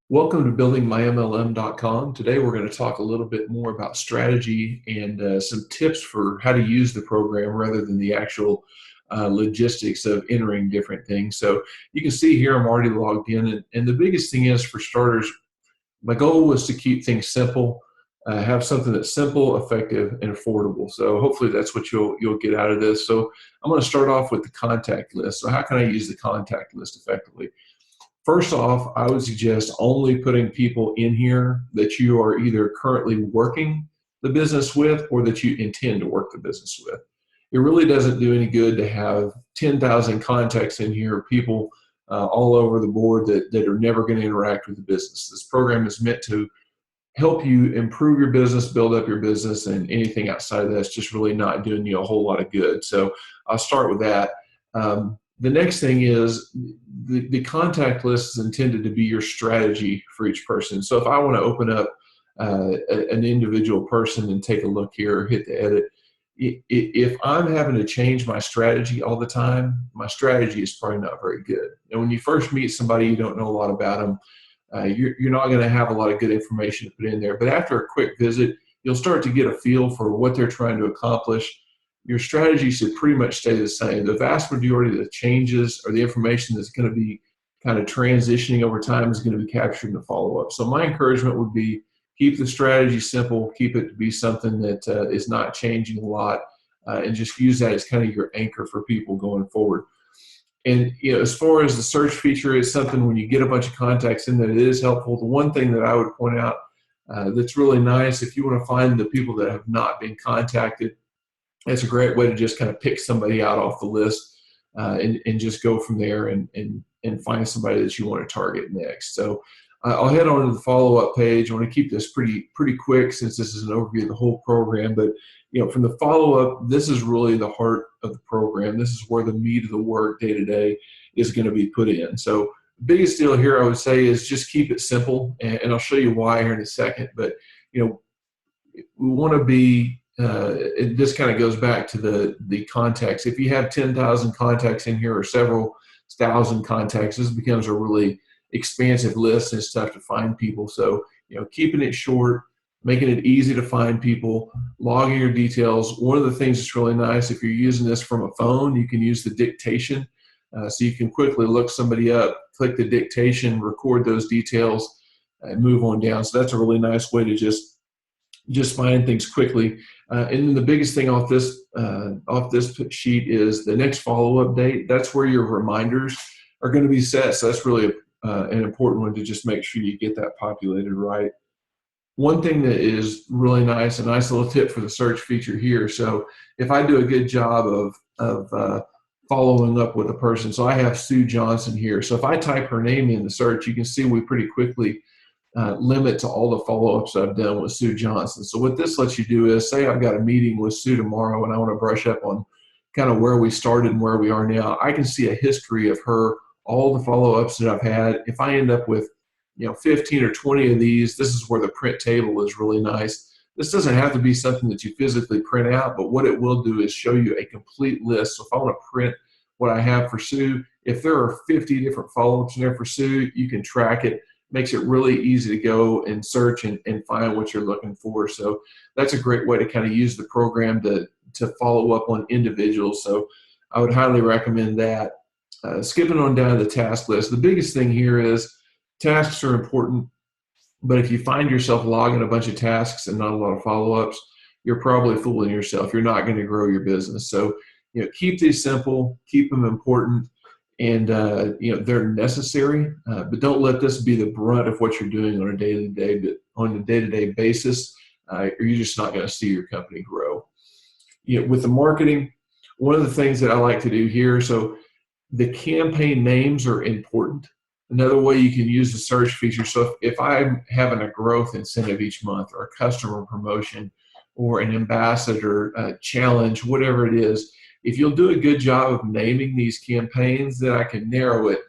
Welcome to BuildingMyMLM.com. Today we're going to talk a little bit more about strategy and some tips for how to use the program rather than the actual logistics of entering different things. So you can see here I'm already logged in, and the biggest thing is, for starters, my goal was to keep things simple, have something that's simple, effective, and affordable. So hopefully that's what you'll get out of this. So I'm going to start off with the contact list. So how can I use the contact list effectively? First off, I would suggest only putting people in here that you are either currently working the business with or that you intend to work the business with. It really doesn't do any good to have 10,000 contacts in here, people all over the board that are never going to interact with the business. This program is meant to help you improve your business, build up your business, and anything outside of that's just really not doing you a whole lot of good. So I'll start with that. The next thing is the contact list is intended to be your strategy for each person. So if I want to open up an individual person and take a look here, hit the edit, if I'm having to change my strategy all the time, my strategy is probably not very good. And when you first meet somebody, you don't know a lot about them. You're not going to have a lot of good information to put in there. But after a quick visit, you'll start to get a feel for what they're trying to accomplish. Your strategy should pretty much stay the same. The vast majority of the changes or the information that's going to be kind of transitioning over time is going to be captured in the follow-up. So my encouragement would be keep the strategy simple, keep it to be something that is not changing a lot, and just use that as kind of your anchor for people going forward. And as far as the search feature, is something when you get a bunch of contacts in that it is helpful. The one thing that I would point out that's really nice, if you want to find the people that have not been contacted, it's a great way to just kind of pick somebody out off the list and just go from there and find somebody that you want to target next. So I'll head on to the follow-up page. I want to keep this pretty quick since this is an overview of the whole program. But from the follow-up, this is really the heart of the program. This is where the meat of the work day to day is going to be put in. So the biggest deal here, I would say, is just keep it simple, and I'll show you why here in a second. But we want to be this kind of goes back to the contacts. If you have 10,000 contacts in here or several thousand contacts, this becomes a really expansive list and it's tough to find people. So keeping it short, making it easy to find people, logging your details. One of the things that's really nice, if you're using this from a phone, you can use the dictation. So you can quickly look somebody up, click the dictation, record those details, and move on down. So that's a really nice way to just find things quickly. And then the biggest thing off this sheet is the next follow-up date. That's where your reminders are going to be set. So that's really an important one to just make sure you get that populated right. One thing that is really nice, a nice little tip for the search feature here. So if I do a good job of following up with a person, so I have Sue Johnson here. So if I type her name in the search, you can see we pretty quickly limit to all the follow-ups I've done with Sue Johnson. So what this lets you do is, say I've got a meeting with Sue tomorrow and I want to brush up on kind of where we started and where we are now. I can see a history of her, all the follow-ups that I've had. If I end up with 15 or 20 of these, this is where the print table is really nice. This doesn't have to be something that you physically print out, but what it will do is show you a complete list. So if I want to print what I have for Sue, if there are 50 different follow-ups in there for Sue, you can track it. Makes it really easy to go and search and find what you're looking for. So that's a great way to kind of use the program to follow up on individuals. So I would highly recommend that. Skipping on down to the task list, the biggest thing here is tasks are important, but if you find yourself logging a bunch of tasks and not a lot of follow-ups, you're probably fooling yourself. You're not going to grow your business. So keep these simple, keep them important, and they're necessary, but don't let this be the brunt of what you're doing on a day-to-day basis, or you're just not going to see your company grow. With the marketing, one of the things that I like to do here, so the campaign names are important. Another way you can use the search feature, so if I'm having a growth incentive each month, or a customer promotion, or an ambassador challenge, whatever it is, if you'll do a good job of naming these campaigns, then I can narrow it.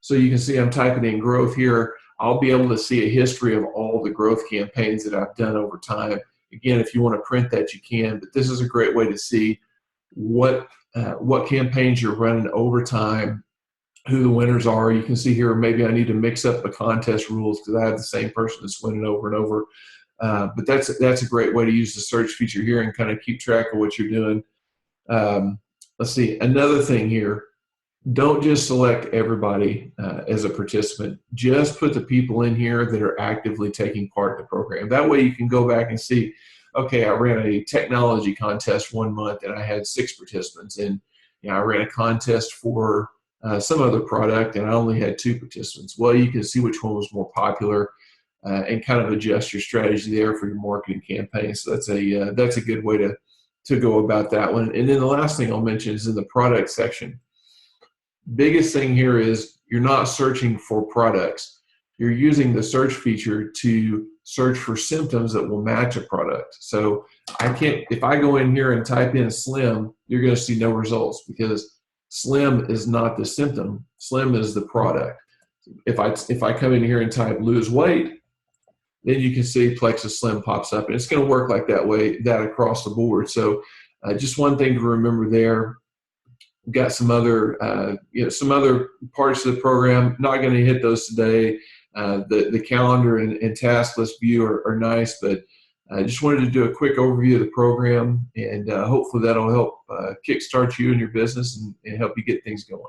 So you can see I'm typing in growth here. I'll be able to see a history of all the growth campaigns that I've done over time. Again, if you want to print that, you can, but this is a great way to see what campaigns you're running over time who the winners are. You can see here, maybe I need to mix up the contest rules because I have the same person that's winning over and over. But that's a great way to use the search feature here and kind of keep track of what you're doing. Let's see, another thing here. Don't just select everybody as a participant. Just put the people in here that are actively taking part in the program. That way you can go back and see, okay, I ran a technology contest 1 month and I had 6 participants. And I ran a contest for some other product and I only had 2 participants. Well, you can see which one was more popular and kind of adjust your strategy there for your marketing campaign. So that's a good way to go about that one. And then the last thing I'll mention is in the product section. Biggest thing here is you're not searching for products. You're using the search feature to search for symptoms that will match a product. So if I go in here and type in slim, you're going to see no results because slim is not the symptom. Slim is the product. If I come in here and type lose weight, then you can see Plexus Slim pops up, and it's going to work like that across the board. So just one thing to remember there. We've got some other parts of the program. Not going to hit those today. The calendar and task list view are nice, but I just wanted to do a quick overview of the program, and hopefully that'll help kickstart you and your business and help you get things going.